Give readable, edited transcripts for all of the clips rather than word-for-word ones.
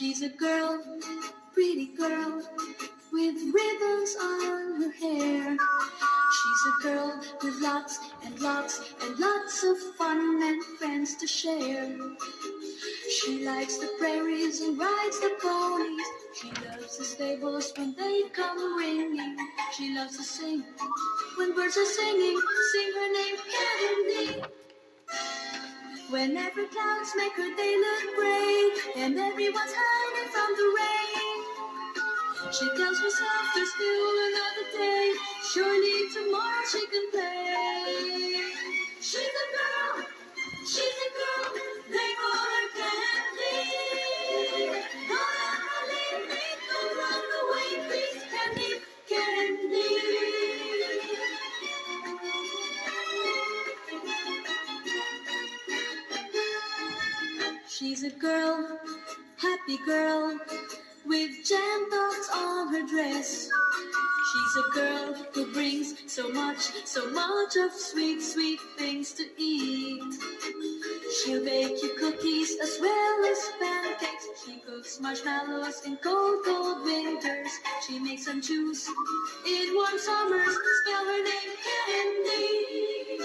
She's a girl, pretty girl, with ribbons on her hair. She's a girl with lots and lots and lots of fun and friends to share. She likes the prairies and rides the ponies. She loves the stables when they come ringing. She loves to sing when birds are singing. Sing her name, Candy. Whenever clouds make her day look gray and everyone's hiding from the rain, she tells herself there's still another day. Surely tomorrow she can play. She's a girl, they call her Candy. Don't ever leave me, don't run away, please, Candy, Candy. She's a girl, happy girl, with jam dots on her dress. She's a girl who brings so much of sweet, sweet things to eat. She'll bake you cookies as well as pancakes. She cooks marshmallows in cold, cold winters. She makes some juice in warm summers. Spell her name, Candy.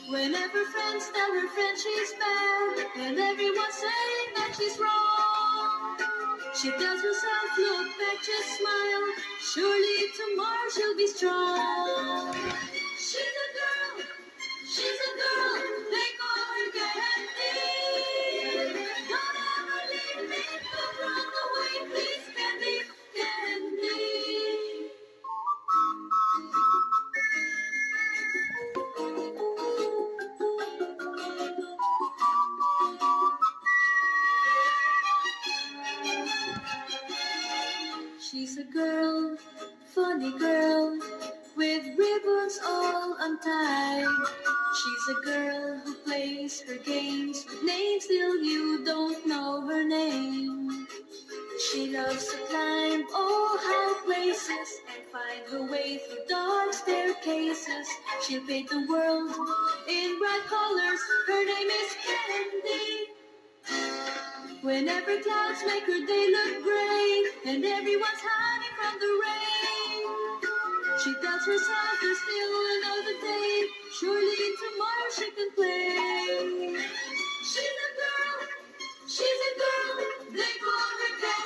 Whenever friends tell her friend she's bad, and everyone's saying that she's wrong, she tells herself, look back, just smile. Surely tomorrow she'll be strong. She's a girl, they call her Candy. Don't ever leave me, don't run away, please, Candy, Candy. She's a girl, funny girl, with ribbons all untied. She's a girl who plays her games with names till you don't know her name. She loves to climb all high places and find her way through dark staircases. She'll paint the world in bright colors. Her name is Candy. Whenever clouds make her day look gray and everyone's hiding from the rain, she tells herself there's still another day. Surely tomorrow she can play. She's a girl, they call her Candy.